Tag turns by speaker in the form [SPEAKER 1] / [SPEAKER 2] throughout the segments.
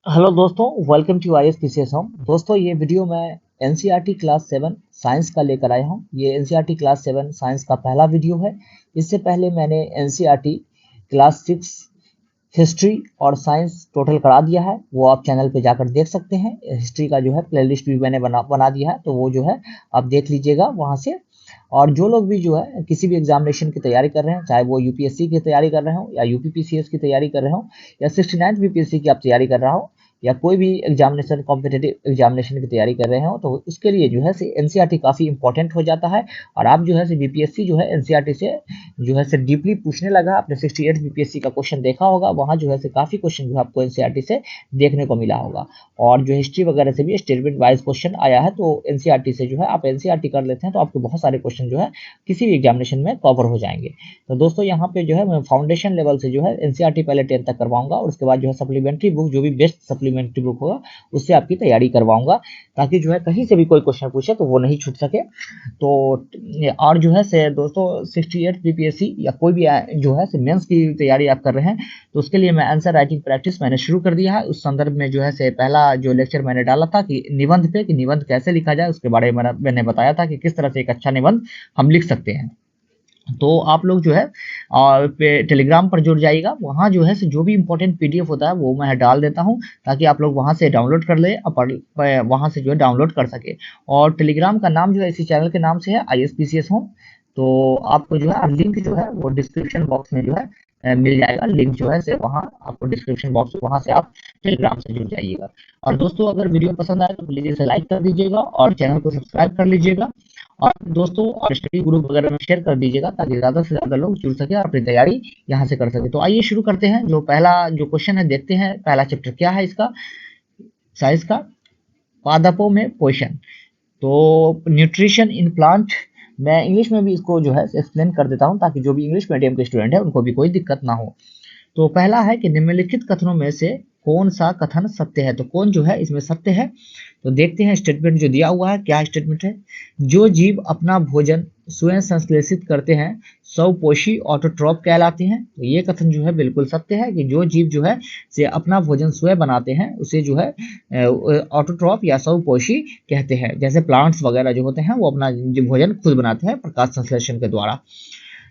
[SPEAKER 1] Hello दोस्तों, welcome to I S P C S home. दोस्तों, ये वीडियो मैं एनसीईआरटी क्लास 7 साइंस का लेकर आया हूँ। ये एनसीईआरटी क्लास 7 साइंस का पहला वीडियो है। इससे पहले मैंने एनसीईआरटी क्लास 6 हिस्ट्री और साइंस टोटल करा दिया है। वो आप चैनल पे जाकर देख सकते हैं। हिस्ट्री का जो है प्लेलिस्ट भी मैंने बना दिया है, तो वो जो है आप देख लीजिएगा वहाँ से। और जो लोग भी जो है किसी भी एग्जामिनेशन की तैयारी कर रहे हैं, चाहे वो यूपीएससी की तैयारी कर रहे हो या यूपीपीसीएस की तैयारी कर रहे हो या 69th बीपीएससी की आप तैयारी कर रहा हो या कोई भी एग्जामिनेशन कॉम्पिटेटिव एग्जामिनेशन की तैयारी कर रहे हो, तो उसके लिए जो है एनसीईआरटी काफ़ी इंपॉर्टेंट हो जाता है। और आप जो है बीपीएससी जो है एनसीईआरटी से जो है डीपली पूछने लगा। आपने 68 बीपीएससी का क्वेश्चन देखा होगा, वहाँ जो है काफ़ी क्वेश्चन जो है आपको एनसीईआरटी से देखने को मिला होगा। और जो हिस्ट्री वगैरह से भी स्टेटमेंट वाइज क्वेश्चन आया है, तो एनसीईआरटी से जो है आप एनसीईआरटी कर लेते हैं तो आपके बहुत सारे क्वेश्चन जो है किसी भी एग्जामिनेशन में कवर हो जाएंगे। तो दोस्तों, यहाँ पे जो है मैं फाउंडेशन लेवल से जो है एनसीईआरटी पहले 10 तक करवाऊंगा और उसके बाद जो है सप्लीमेंट्री बुक, जो भी बेस्ट सप्लीमेंट्री बुक होगा उससे आपकी तैयारी करवाऊंगा, ताकि जो है कहीं से भी कोई क्वेश्चन पूछे तो वो नहीं छूट सके। तो और जो है से दोस्तों 68 बीपीएससी या कोई भी जो है मेंस की तैयारी आप कर रहे हैं, तो उसके लिए मैं आंसर राइटिंग प्रैक्टिस मैंने शुरू कर दिया है। उस संदर्भ में जो है पहला जो लेक्चर मैंने डाला था कि निबंध पे, कि निबंध कैसे लिखा जाए, उसके बारे में मैंने बताया था कि किस तरह से एक अच्छा निबंध हम लिख सकते हैं। तो आप लोग जो है और टेलीग्राम पर जुड़ जाइएगा। वहाँ जो है जो भी इंपॉर्टेंट पीडीएफ होता है वो मैं डाल देता हूँ, ताकि आप लोग वहाँ से डाउनलोड कर ले और वहाँ से जो है डाउनलोड कर सके। और टेलीग्राम का नाम जो है इसी चैनल के नाम से है, ISPCS होम। तो आपको जो है लिंक जो है वो डिस्क्रिप्शन बॉक्स में जो है मिल जाएगा। लिंक जो है वहाँ आपको डिस्क्रिप्शन बॉक्स, वहाँ से आप टेलीग्राम से जुड़ जाइएगा। और दोस्तों, अगर वीडियो पसंद आए तो प्लीज़ इसे लाइक कर दीजिएगा और चैनल को सब्सक्राइब कर लीजिएगा। और दोस्तों, और स्टडी ग्रुप वगैरह में शेयर कर दीजिएगा, ताकि ज़्यादा से ज़्यादा लोग जुड़ सके और अपनी तैयारी यहाँ से कर सके। तो आइए शुरू करते हैं। जो पहला जो क्वेश्चन है देखते हैं, पहला चैप्टर क्या है इसका, साइंस का, पादपों में पोषण। तो न्यूट्रिशन इन प्लांट, मैं इंग्लिश में भी इसको जो है एक्सप्लेन कर देता हूँ, ताकि जो भी इंग्लिश मीडियम के स्टूडेंट है उनको भी कोई दिक्कत ना हो। तो पहला है कि निम्नलिखित कथनों में से कौन सा कथन सत्य है। तो कौन जो है इसमें सत्य है, तो देखते हैं स्टेटमेंट जो दिया हुआ है क्या स्टेटमेंट है। जो जीव अपना भोजन स्वयं संश्लेषित करते हैं स्वपोषी ऑटोट्रॉप कहलाते हैं। तो ये कथन जो है बिल्कुल सत्य है कि जो जीव जो है से अपना भोजन स्वयं बनाते हैं उसे जो है ऑटोट्रॉप या स्वपोषी कहते हैं। जैसे प्लांट्स वगैरह जो होते हैं वो अपना भोजन खुद बनाते हैं प्रकाश संश्लेषण के द्वारा।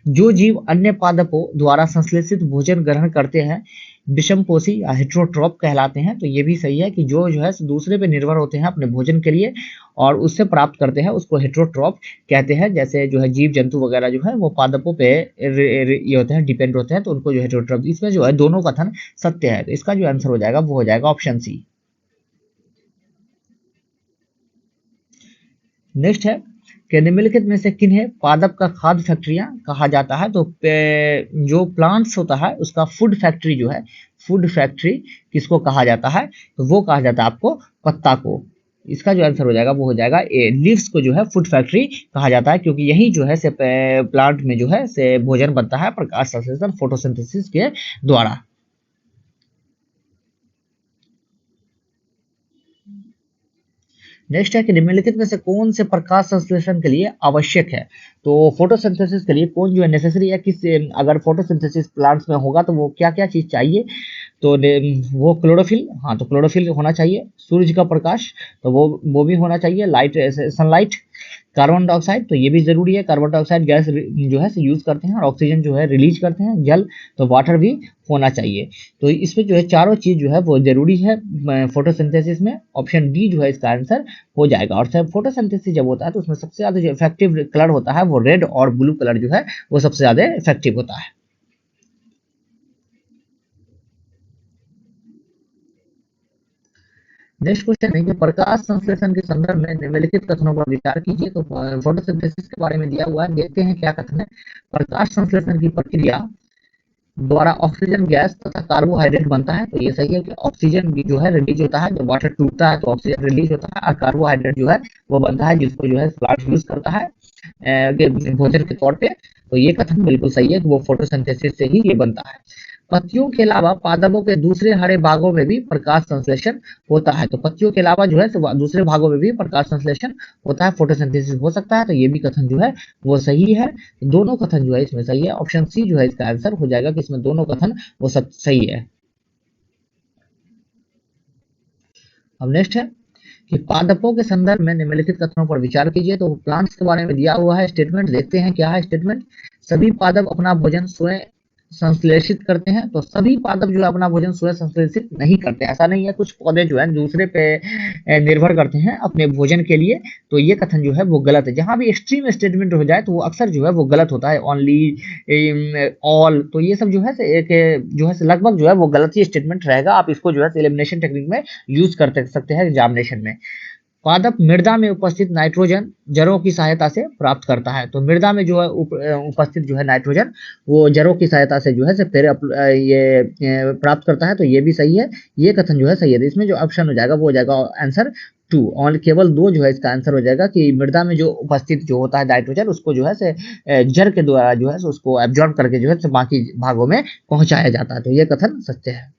[SPEAKER 1] जो जीव अन्य पादपों द्वारा संश्लेषित भोजन ग्रहण करते हैं विषमपोषी या हेट्रोट्रॉप कहलाते हैं। तो ये भी सही है कि जो है दूसरे पे निर्भर होते हैं अपने भोजन के लिए और उससे प्राप्त करते हैं, उसको हेट्रोट्रॉप कहते हैं। जैसे जो है जीव जंतु वगैरह जो है वो पादपों पे ये होते हैं, डिपेंड होते हैं, तो उनको जो हेट्रोट्रॉप, इसमें जो है दोनों कथन सत्य है। तो इसका जो आंसर हो जाएगा वो हो जाएगा ऑप्शन सी। नेक्स्ट है कि निम्नलिखित में से किन्हें पादप का खाद्य फैक्ट्रियां कहा जाता है। तो जो प्लांट्स होता है उसका फूड फैक्ट्री जो है, फूड फैक्ट्री किसको कहा जाता है, तो वो कहा जाता है आपको पत्ता को। इसका जो आंसर हो जाएगा वो हो जाएगा ए, लीव्स को जो है फूड फैक्ट्री कहा जाता है, क्योंकि यही जो है प्लांट में जो है भोजन बनता है प्रकाश संश्लेषण फोटोसिंथेसिस के द्वारा। नेक्स्ट है कि निम्नलिखित में से कौन से प्रकाश संश्लेषण के लिए आवश्यक है। तो फोटोसिंथेसिस के लिए कौन जो है नेसेसरी है, किस, अगर फोटोसिंथेसिस प्लांट्स में होगा तो वो क्या क्या चीज चाहिए। तो वो क्लोरोफिल, हाँ तो क्लोरोफिल होना चाहिए। सूरज का प्रकाश, तो वो भी होना चाहिए, लाइट, सनलाइट। कार्बन डाइऑक्साइड, तो ये भी जरूरी है, कार्बन डाइऑक्साइड गैस जो है यूज करते हैं और ऑक्सीजन जो है रिलीज करते हैं। जल, तो वाटर भी होना चाहिए। तो इसमें जो है चारों चीज जो है वो जरूरी है फोटोसिंथेसिस में। ऑप्शन डी जो है इसका आंसर हो जाएगा। और फोटोसिंथेसिस जब होता है तो उसमें सबसे ज्यादा जो इफेक्टिव कलर होता है वो रेड और ब्लू कलर जो है वो सबसे ज्यादा इफेक्टिव होता है। नेक्स्ट क्वेश्चन है कि प्रकाश संश्लेषण के संदर्भ में निम्नलिखित कथनों पर विचार कीजिए। तो फोटोसिंथेसिस के बारे में दिया हुआ है, देखते हैं क्या कथन है। प्रकाश संश्लेषण की प्रक्रिया द्वारा ऑक्सीजन गैस तथा कार्बोहाइड्रेट बनता है। तो ये सही है कि ऑक्सीजन जो है रिलीज होता है, जब वाटर टूटता है तो ऑक्सीजन रिलीज होता है और कार्बोहाइड्रेट जो है वो बनता है, जिसको जो है प्लांट यूज करता है भोजन के तौर पे। तो ये कथन बिल्कुल सही है कि वो फोटोसिंथेसिस से ही ये बनता है। पत्तियों के अलावा पादपों के दूसरे हरे भागों में भी प्रकाश संश्लेषण होता है। तो पत्तियों के अलावा जो है दूसरे भागों में भी प्रकाश संश्लेषण होता है, फोटोसिंथेसिस हो सकता है। तो ये भी कथन जो है वो सही है। दोनों कथन जो है इसमें सही है। ऑप्शन सी जो है इसका आंसर हो जाएगा कि इसमें दोनों कथन वो सब सही है। अब नेक्स्ट है कि पादपों के संदर्भ में निम्नलिखित कथनों पर विचार कीजिए। तो प्लांट्स के बारे में दिया हुआ है स्टेटमेंट, देखते हैं क्या है स्टेटमेंट। सभी पादप अपना भोजन स्वयं संश्लेषित करते हैं। तो सभी पादप जो है अपना भोजन स्वयं संश्लेषित नहीं करते, ऐसा नहीं है, कुछ पौधे जो है दूसरे पे निर्भर करते हैं अपने भोजन के लिए। तो ये कथन जो है वो गलत है। जहां भी एक्सट्रीम स्टेटमेंट हो जाए तो वो अक्सर जो है वो गलत होता है, ओनली, ऑल, तो ये सब जो है एक जो है लगभग जो है वो गलत ही स्टेटमेंट रहेगा। आप इसको जो है एलिमिनेशन टेक्निक में यूज कर सकते हैं एग्जामिनेशन में। पादप मृदा में उपस्थित नाइट्रोजन जड़ों की सहायता से प्राप्त करता है। तो मृदा में जो है उपस्थित जो है नाइट्रोजन वो जड़ों की सहायता से जो है फिर ये प्राप्त करता है। तो ये भी सही है, ये कथन जो है सही है। तो इसमें जो ऑप्शन हो जाएगा वो हो जाएगा आंसर 2, और केवल 2 जो है इसका आंसर हो जाएगा कि मृदा में जो उपस्थित जो होता है नाइट्रोजन उसको जो है जड़ के द्वारा जो है उसको एब्जॉर्ब करके जो है बाकी भागों में पहुंचाया जाता है। तो ये कथन सत्य है।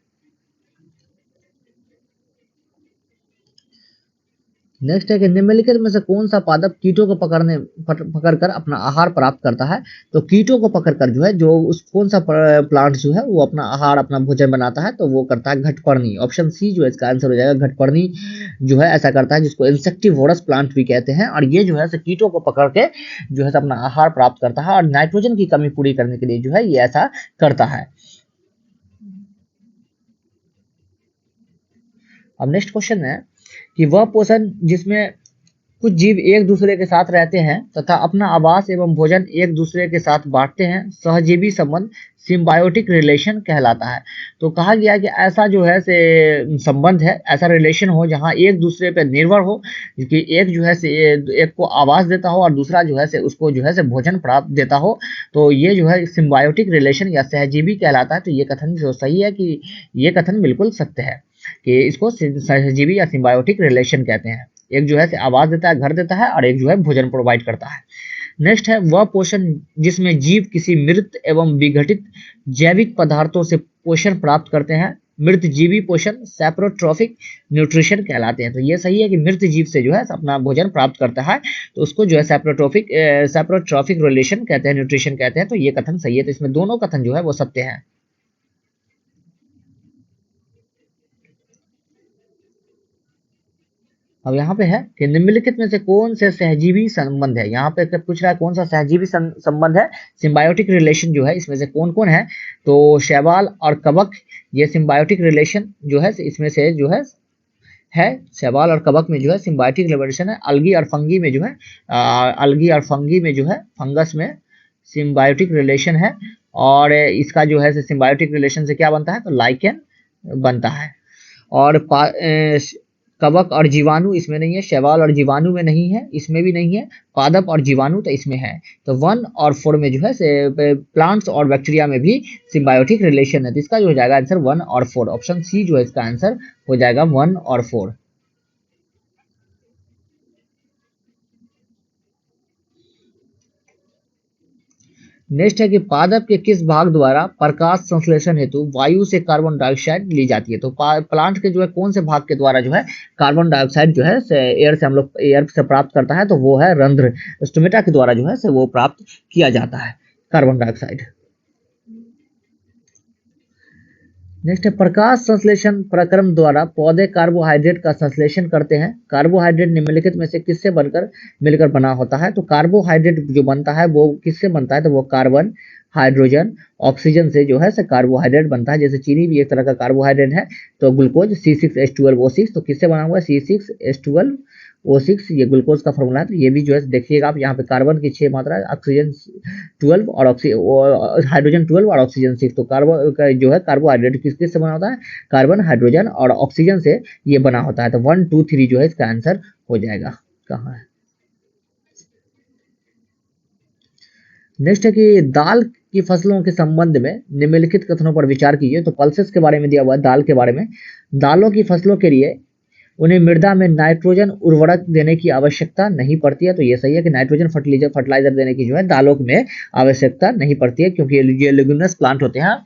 [SPEAKER 1] नेक्स्ट है कि निम्नलिखित में से कौन सा पादप कीटों को पकड़कर अपना आहार प्राप्त करता है। तो कीटों को पकड़कर जो है जो उस कौन सा प्लांट जो है वो अपना आहार अपना भोजन बनाता है, तो वो करता है घटपर्णी। ऑप्शन सी जो है इसका आंसर हो जाएगा, घटपर्णी जो है ऐसा करता है, जिसको इंसेक्टिवोरस प्लांट भी कहते हैं। और ये जो है कीटों को पकड़ के जो है अपना आहार प्राप्त करता है और नाइट्रोजन की कमी पूरी करने के लिए जो है ये ऐसा करता है। अब नेक्स्ट क्वेश्चन है कि वह पोषण जिसमें कुछ जीव एक दूसरे के साथ रहते हैं तथा अपना आवास एवं भोजन एक दूसरे के साथ बांटते हैं, सहजीवी संबंध सिम्बायोटिक रिलेशन कहलाता है। तो कहा गया कि ऐसा जो है से संबंध है, ऐसा रिलेशन हो जहां एक दूसरे पर निर्भर हो, कि एक जो है से एक को आवास देता हो और दूसरा जो है से उसको जो है से भोजन प्राप्त देता हो। तो ये जो है सिम्बायोटिक रिलेशन या सहजीवी कहलाता है। तो ये कथन जो सही है कि ये कथन बिल्कुल सत्य है कि इसको सहजीवी या सिम्बायोटिक रिलेशन कहते हैं। एक जो है आवाज देता है, घर देता है, और एक जो है भोजन प्रोवाइड करता है। नेक्स्ट है वह पोषण जिसमें जीव किसी मृत एवं विघटित जैविक पदार्थों से पोषण प्राप्त करते हैं, मृत जीवी पोषण सैप्रोट्रॉफिक न्यूट्रिशन कहलाते हैं। तो ये सही है कि मृत जीव से जो है अपना भोजन प्राप्त करता है तो उसको जो है सैप्रोट्रॉफिक रिलेशन कहते हैं, न्यूट्रिशन कहते हैं। तो ये कथन सही है। तो इसमें दोनों कथन जो है वो सत्य है। अब यहाँ पे है कि निम्नलिखित में से कौन से सहजीवी संबंध है। यहाँ पे पूछ रहा है कौन सा सहजीवी संबंध है, सिम्बायोटिक रिलेशन जो है इसमें से कौन कौन है। तो शैवाल और कवक, ये सिम्बायोटिक रिलेशन जो है इसमें से जो है शैवाल और कवक में जो है सिम्बायोटिक रिलेशन है। अलगी और फंगी में जो है फंगस में सिम्बायोटिक रिलेशन है। और इसका जो है सिम्बायोटिक रिलेशन से क्या बनता है, तो लाइकेन बनता है। और कवक और जीवाणु इसमें नहीं है, शैवाल और जीवाणु में नहीं है, इसमें भी नहीं है। पादप और जीवाणु तो इसमें है। तो 1 और 4 में जो है प्लांट्स और बैक्टीरिया में भी सिम्बायोटिक रिलेशन है। तो इसका जो हो जाएगा आंसर 1 और 4, ऑप्शन सी जो है इसका आंसर हो जाएगा 1 और 4। नेक्स्ट है कि पादप के किस भाग द्वारा प्रकाश संश्लेषण हेतु वायु से कार्बन डाइऑक्साइड ली जाती है। तो प्लांट के जो है कौन से भाग के द्वारा जो है कार्बन डाइऑक्साइड जो है एयर से हम लोग एयर से प्राप्त करता है, तो वो है रंध्र, स्टोमेटा के द्वारा जो है वो प्राप्त किया जाता है कार्बन डाइऑक्साइड। नेक्स्ट है प्रकाश संश्लेषण प्रक्रम द्वारा पौधे कार्बोहाइड्रेट का संश्लेषण करते हैं। कार्बोहाइड्रेट निम्नलिखित में से किससे मिलकर बना होता है। तो कार्बोहाइड्रेट जो बनता है वो किससे बनता है, तो वो कार्बन, हाइड्रोजन, ऑक्सीजन से जो है कार्बोहाइड्रेट बनता है। जैसे चीनी भी एक तरह का कार्बोहाइड्रेट है। तो ग्लूकोज C6H12O6, तो किससे बना हुआ है, C6H12O6, ये ग्लूकोज का फॉर्मूला है। तो ये भी जो है देखिएगा आप, यहाँ पे कार्बन की 6 मात्रा, ऑक्सीजन 12 और हाइड्रोजन 12 और ऑक्सीजन 6। तो कार्बन जो है कार्बोहाइड्रेट किस से बना होता है, कार्बन, हाइड्रोजन और ऑक्सीजन से ये बना होता है। तो 1 2 3 जो है इसका आंसर हो जाएगा। कहाँ है, नेक्स्ट है कि दाल की फसलों के संबंध में निम्नलिखित कथनों पर विचार कीजिए। तो पल्सेस के बारे में दिया हुआ है, दाल के बारे में। दालों की फसलों के लिए उन्हें मृदा में नाइट्रोजन उर्वरक देने की आवश्यकता नहीं पड़ती है। तो ये सही है कि नाइट्रोजन फर्टिलाइजर देने की जो है दालों में आवश्यकता नहीं पड़ती है, क्योंकि ये लेग्यूमिनस प्लांट होते हैं,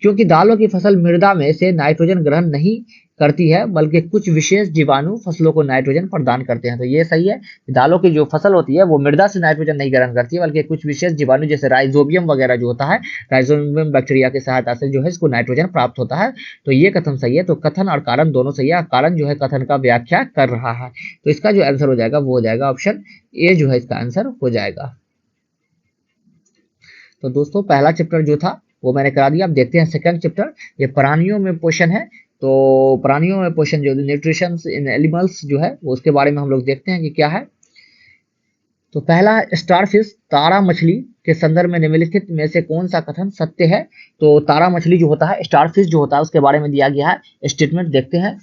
[SPEAKER 1] क्योंकि दालों की फसल मृदा में से नाइट्रोजन ग्रहण नहीं करती है, बल्कि कुछ विशेष जीवाणु फसलों को नाइट्रोजन प्रदान करते हैं। तो ये सही है, दालों की जो फसल होती है वो मृदा से नाइट्रोजन नहीं ग्रहण करती है, बल्कि कुछ विशेष जीवाणु जैसे राइजोबियम वगैरह जो होता है, राइजोबियम बैक्टीरिया की सहायता से जो है इसको नाइट्रोजन प्राप्त होता है। तो ये कथन सही है। तो कथन और कारण दोनों सही है। कारण जो है कथन का व्याख्या कर रहा है, तो इसका जो आंसर हो जाएगा वो हो जाएगा ऑप्शन ए जो है इसका आंसर हो जाएगा। तो दोस्तों पहला चैप्टर जो था वो मैंने करा दिया। अब देखते हैं सेकंड चैप्टर, ये प्राणियों में पोषण है। तो प्राणियों में पोषण जो न्यूट्रिशन इन एनिमल्स जो है वो उसके बारे में हम लोग देखते हैं कि क्या है। तो पहला स्टारफिश, तारा मछली के संदर्भ में निम्नलिखित में से कौन सा कथन सत्य है। तो तारा मछली जो होता है, स्टारफिश जो होता है, उसके बारे में दिया गया है स्टेटमेंट। देखते हैं,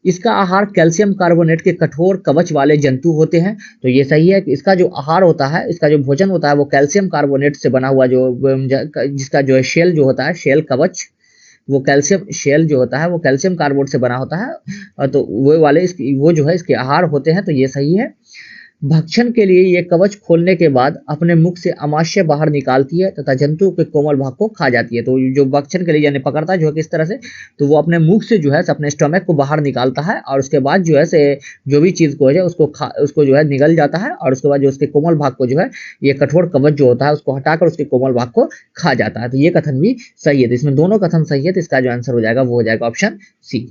[SPEAKER 1] इसका आहार कैल्शियम कार्बोनेट के कठोर कवच वाले जंतु होते हैं। तो ये सही है कि इसका जो आहार होता है, इसका जो भोजन होता है वो कैल्शियम कार्बोनेट से बना हुआ जो जिसका जो है शेल जो होता है, शेल कवच, वो कैल्शियम शेल जो होता है वो कैल्शियम कार्बोनेट से बना होता है। और तो वो वाले वो जो है इसके आहार होते हैं। तो ये सही है। भक्षण के लिए ये कवच खोलने के बाद अपने मुख से अमाशय बाहर निकालती है तथा जंतु के कोमल भाग को खा जाती है। तो जो भक्षण के लिए यानी पकड़ता है जो है किस तरह से, तो वो अपने मुख से जो है अपने स्टमक को बाहर निकालता है और उसके बाद जो है से जो भी चीज को है उसको जो है निगल जाता है और उसके बाद जो उसके कोमल भाग को जो है ये कठोर कवच जो होता है उसको हटाकर उसके कोमल भाग को खा जाता है। तो ये कथन भी सही है। तो इसमें दोनों कथन सही है। तो इसका जो आंसर हो जाएगा वो हो जाएगा ऑप्शन सी।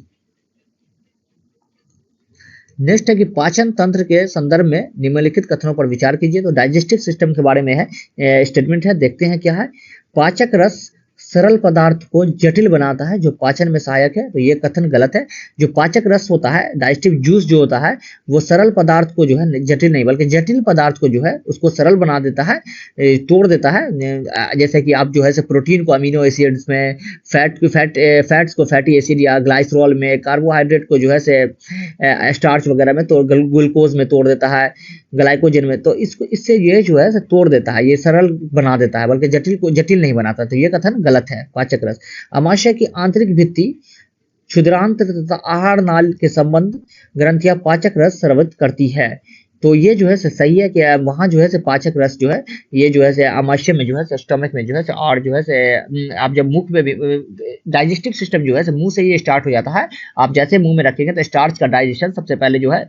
[SPEAKER 1] नेक्स्ट है कि पाचन तंत्र के संदर्भ में निम्नलिखित कथनों पर विचार कीजिए। तो डाइजेस्टिव सिस्टम के बारे में है स्टेटमेंट है। देखते हैं क्या है। पाचक रस सरल पदार्थ को जटिल बनाता है जो पाचन में सहायक है। तो ये कथन गलत है। जो पाचक रस होता है, डाइजेस्टिव जूस जो होता है, वो सरल पदार्थ को जो है जटिल नहीं बल्कि जटिल पदार्थ को जो है उसको सरल बना देता है, तोड़ देता है। जैसे कि आप जो है प्रोटीन को अमीनो एसिड्स में, फैट्स को फैटी एसिड या ग्लाइसरॉल में, कार्बोहाइड्रेट को जो है से स्टार्च वगैरह में, तो ग्लूकोज में तोड़ देता है, ग्लाइकोजन में। तो इससे ये जो है तोड़ देता है, ये सरल बना देता है, बल्कि जटिल को जटिल नहीं बनाता। तो ये कथन गलत है। पाचक रस अमाशय की आंतरिक भित्ति, क्षुद्रांत्र तथा आहार नाल के संबंध ग्रंथियां पाचक रस स्रावित करती है। तो ये जो है सही है कि वहां जो है पाचक रस जो है ये जो है अमाशय में जो है स्टमक में जो है और जो है आप जब मुख में भी डाइजेस्टिव सिस्टम जो है मुंह से ये स्टार्ट हो जाता है। आप जैसे मुंह में रखेंगे तो स्टार्च का डाइजेशन सबसे पहले जो है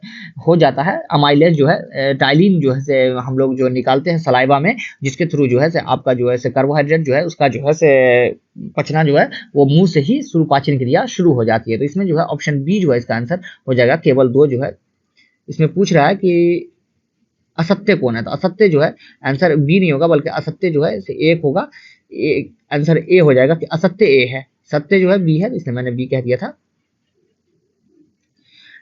[SPEAKER 1] हो जाता है। अमाइलेज जो है टाइलिन जो है हम लोग जो निकालते हैं सलाइवा में, जिसके थ्रू जो है आपका जो है कार्बोहाइड्रेट जो है उसका जो है पचना जो है वो मुंह से ही शुरू पाचन क्रिया शुरू हो जाती है। तो इसमें जो है ऑप्शन बी जो है इसका आंसर हो जाएगा। केवल दो जो है इसमें पूछ रहा है कि असत्य कौन है, तो असत्य जो है आंसर बी नहीं होगा बल्कि असत्य जो है एक होगा। आंसर ए हो जाएगा कि असत्य ए है, सत्य जो है बी है, इसलिए मैंने बी कह दिया था।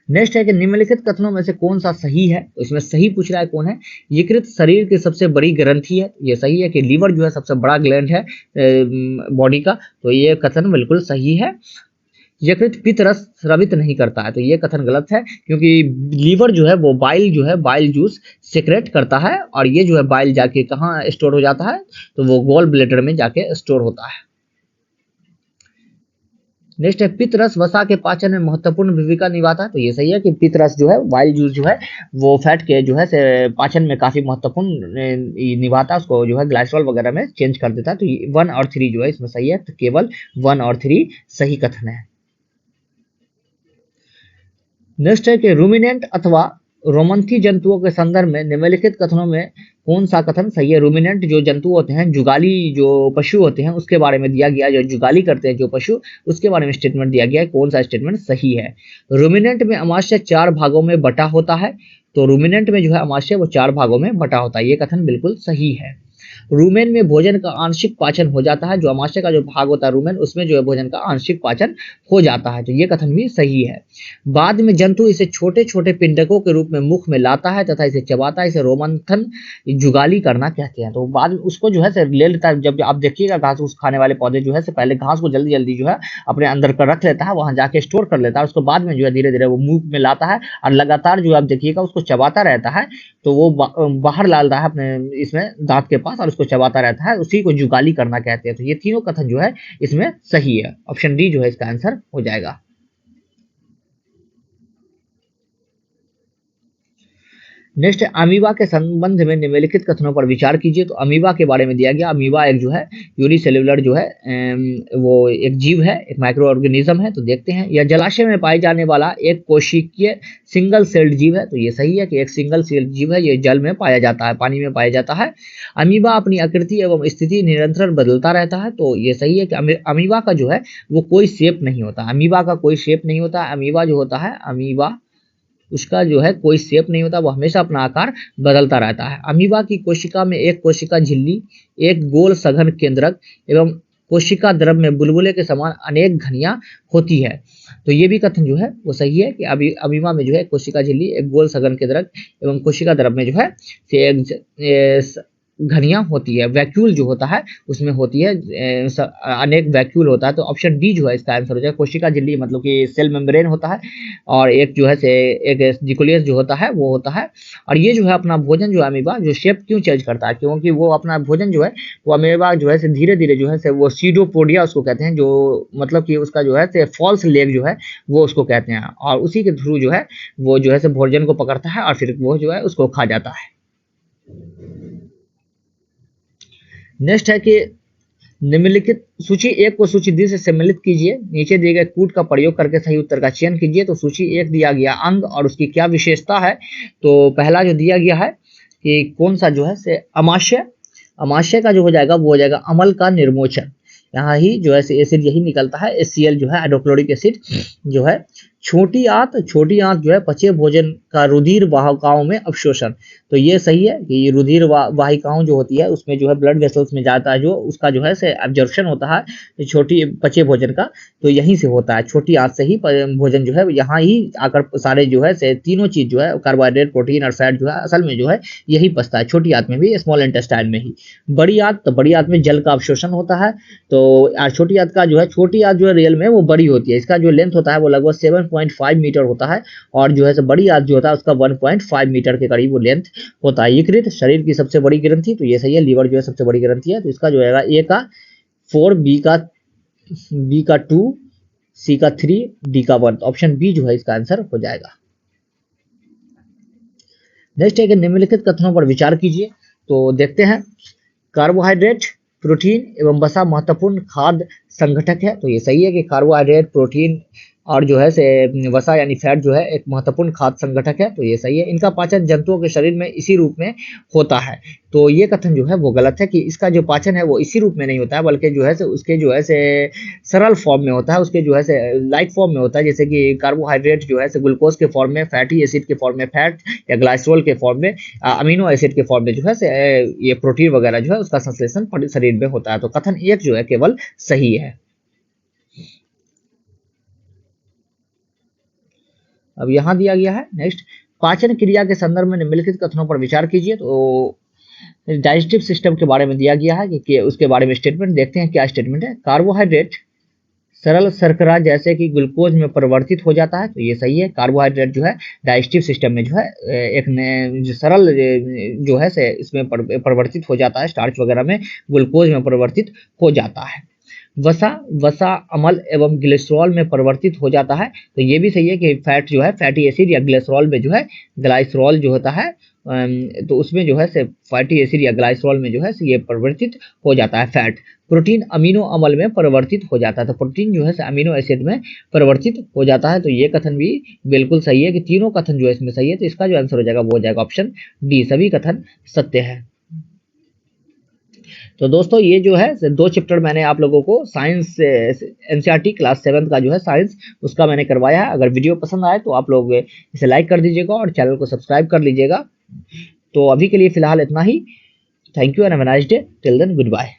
[SPEAKER 1] नेक्स्ट है कि निम्नलिखित कथनों में से कौन सा सही है। तो इसमें सही पूछ रहा है कौन है। यकृत शरीर की सबसे बड़ी ग्रंथि है। ये सही है कि लीवर जो है सबसे बड़ा ग्लैंड है बॉडी का। तो ये कथन बिल्कुल सही है। यकृत पित्त रस स्रावित नहीं करता है। तो ये कथन गलत है, क्योंकि लीवर जो है वो बाइल जो है बाइल जूस सिक्रेट करता है और ये जो है बाइल जाके कहाँ स्टोर हो जाता है, तो वो गॉल ब्लैडर में जाके स्टोर होता है। नेक्स्ट है पित्त रस वसा के पाचन में महत्वपूर्ण भूमिका निभाता है। तो ये सही है कि पित्त रस जो है बाइल जूस जो है वो फैट के जो है पाचन में काफी महत्वपूर्ण निभाता है, उसको जो है ग्लाइसरॉल वगैरह में चेंज कर देता है। तो 1 और 3 जो है इसमें सही है। तो केवल 1 और 3 सही कथन है। नेक्स्ट है कि रूमिनेंट अथवा रोमंथी जंतुओं के संदर्भ में निम्नलिखित कथनों में कौन सा कथन सही है। रूमिनेंट जो जंतु होते हैं, जुगाली जो पशु होते हैं, उसके बारे में दिया गया, जो जुगाली करते हैं जो पशु, उसके बारे में स्टेटमेंट दिया गया है। कौन सा स्टेटमेंट सही है। रूमिनेंट में अमाशय 4 भागों में बटा होता है। तो रूमिनेंट में जो है अमाशय वो 4 भागों में बटा होता है। ये कथन बिल्कुल सही है। रूमेन में भोजन का आंशिक पाचन हो जाता है। जो अमाशय का जो भाग होता है रूमेन, उसमें जो है भोजन का आंशिक पाचन हो जाता है। तो ये कथन भी सही है। बाद में जंतु इसे छोटे छोटे पिंडकों के रूप में मुख में लाता है तथा इसे चबाता है। इसे रोमंथन जुगाली करना कहते हैं। तो बाद में उसको जो है ले लेता है। जब आप देखिएगा घास फूस खाने वाले पौधे जो है पहले घास को जल्दी जल्दी जो है अपने अंदर कर रख लेता है, वहां जाके स्टोर कर लेता है। उसको बाद में जो है धीरे धीरे वो मुंह में लाता है और लगातार जो आप देखिएगा उसको चबाता रहता है। तो वो बाहर डालता है अपने इसमें दांत के पास और उसको चबाता रहता है। उसी को जुगाली करना कहते हैं। तो ये तीनों कथन जो है इसमें सही है। ऑप्शन डी जो है इसका आंसर हो जाएगा। नेक्स्ट, अमीबा के संबंध में निम्नलिखित कथनों पर विचार कीजिए। तो अमीबा के बारे में दिया गया, अमीबा एक जो है यूनिसेल्युलर जो है वो एक जीव है, एक माइक्रो ऑर्गेनिज्म है। तो देखते हैं, यह जलाशय में पाए जाने वाला एक कोशिकीय सिंगल सेल्ड जीव है। तो ये सही है कि एक सिंगल सेल्ड जीव है, ये जल में पाया जाता है, पानी में पाया जाता है। अमीबा अपनी आकृति एवं स्थिति निरंतर बदलता रहता है। तो ये सही है कि अमीबा का जो है वो कोई शेप नहीं होता, अमीबा का कोई शेप नहीं होता। अमीबा जो होता है, अमीबा उसका जो है कोई शेप नहीं होता, वो हमेशा अपना आकार बदलता रहता है। अमीबा की कोशिका में एक कोशिका झिल्ली, एक गोल सघन केंद्रक एवं कोशिका द्रव में बुलबुले के समान अनेक घनियां होती है। तो ये भी कथन जो है वो सही है कि अमीबा में जो है कोशिका झिल्ली, एक गोल सघन केंद्रक एवं कोशिका द्रव में जो है एक घनियां होती है। वैक्यूल जो होता है उसमें होती है, अनेक वैक्यूल होता है। तो ऑप्शन डी जो है इसका आंसर हो जाएगा। कोशिका झिल्ली मतलब कि सेल मेम्ब्रेन होता है, और एक जो है से एक न्यूक्लियस जो होता है वो होता है। और ये जो है अपना भोजन जो है अमीबा जो शेप क्यों चेंज करता है, क्योंकि वो अपना भोजन जो है वो अमीबा जो है से धीरे धीरे जो है से वो सीडोपोडिया उसको कहते हैं, जो मतलब कि उसका जो है से फॉल्स लेग जो है वो उसको कहते हैं, और उसी के थ्रू जो है वो जो है से भोजन को पकड़ता है और फिर वो जो है उसको खा जाता है। नेक्स्ट है कि निम्नलिखित सूची 1 को सूची डी से सम्मिलित कीजिए। नीचे दिए गए कूट का प्रयोग करके सही उत्तर का चयन कीजिए। तो सूची 1 दिया गया अंग और उसकी क्या विशेषता है। तो पहला जो दिया गया है कि कौन सा जो है से अमाशय, अमाशय का जो हो जाएगा वो हो जाएगा अम्ल का निर्मोचन। यहाँ ही जो है एसिड यही निकलता है, HCl जो है हाइड्रोक्लोरिक एसिड जो है। छोटी आंत जो है पचे भोजन का रुधिर वाहिकाओं में अवशोषण। तो ये सही है कि ये रुधिर वाहिकाओं जो होती है उसमें जो है ब्लड वेसल्स में जाता है, जो उसका जो है से एब्जॉर्प्शन होता है छोटी पचे भोजन का, तो यहीं से होता है। छोटी आंत से ही भोजन जो है यहाँ ही आकर सारे जो है से तीनों चीज जो है कार्बोहाइड्रेट, प्रोटीन और फैट जो है असल में जो है यही पचता है, छोटी आंत में भी, स्मॉल इंटेस्टाइन में ही। बड़ी आंत, तो बड़ी आंत में जल का अवशोषण होता है। तो छोटी आंत का जो है, छोटी आंत जो है रियल में वो बड़ी होती है, इसका जो लेंथ होता है वो लगभग 7.5 मीटर होता है, और जो है बड़ी आंत जो होता है उसका 1.5 मीटर के करीब वो लेंथ होता है। यकृत शरीर की सबसे बड़ी ग्रंथि, तो ये सही है, लीवर जो है सबसे बड़ी ग्रंथि है। तो इसका जो है ए का 4, बी का 2, सी का 3, डी का 1। ऑप्शन बी जो है इसका आंसर हो जाएगा। नेक्स्ट है कि निम्नलिखित कथनों पर विचार कीजिए। तो देखते हैं, कार्बोहाइड्रेट, प्रोटीन एवं वसा महत्वपूर्ण खाद्य संगठक है। तो ये सही है कि कार्बोहाइड्रेट, प्रोटीन और जो है से वसा यानी फैट जो है एक महत्वपूर्ण खाद्य संगठक है। तो ये सही है। इनका पाचन जंतुओं के शरीर में इसी रूप में होता है। तो ये कथन जो है वो गलत है कि इसका जो पाचन है वो इसी रूप में नहीं होता है, बल्कि जो है से उसके जो है से सरल फॉर्म में होता है, उसके जो है से लाइट फॉर्म में होता है। जैसे कि कार्बोहाइड्रेट जो है से ग्लूकोज के फॉर्म में, फैटी एसिड के फॉर्म में फैट या ग्लाइसोल के फॉर्म में, अमीनो एसिड के फॉर्म में जो है से ये प्रोटीन वगैरह जो है उसका संश्लेषण शरीर में होता है। तो कथन 1 जो है केवल सही है। अब यहाँ दिया गया है नेक्स्ट, पाचन क्रिया के संदर्भ में निम्नलिखित कथनों पर विचार कीजिए। तो डाइजेस्टिव सिस्टम के बारे में दिया गया है कि उसके बारे में स्टेटमेंट देखते हैं, क्या स्टेटमेंट है। कार्बोहाइड्रेट सरल शर्करा जैसे कि ग्लूकोज में परिवर्तित हो जाता है। तो ये सही है, कार्बोहाइड्रेट जो है डाइजेस्टिव सिस्टम में जो है एक सरल जो है से इसमें परिवर्तित हो जाता है, स्टार्च वगैरह में ग्लूकोज में परिवर्तित हो जाता है। वसा अम्ल एवं ग्लिसरॉल में परिवर्तित हो जाता है। तो ये भी सही है कि फैट जो है फैटी एसिड या ग्लिसरॉल में जो है ग्लाइसरॉल जो होता है, तो उसमें जो है से फैटी एसिड या ग्लाइसरॉल में जो है ये परिवर्तित हो जाता है फैट। प्रोटीन अमीनो अम्ल में परिवर्तित हो जाता है। तो प्रोटीन जो है से अमीनो एसिड में परिवर्तित हो जाता है। तो ये कथन भी बिल्कुल सही है कि तीनों कथन जो है इसमें सही है। तो इसका जो आंसर हो जाएगा वो हो जाएगा ऑप्शन डी, सभी कथन सत्य है। तो दोस्तों ये जो है 2 चैप्टर मैंने आप लोगों को साइंस एनसीईआरटी क्लास 7 का जो है साइंस उसका मैंने करवाया है। अगर वीडियो पसंद आए तो आप लोग इसे लाइक कर दीजिएगा और चैनल को सब्सक्राइब कर लीजिएगा। तो अभी के लिए फिलहाल इतना ही। Thank you and have a nice day. Till then good bye.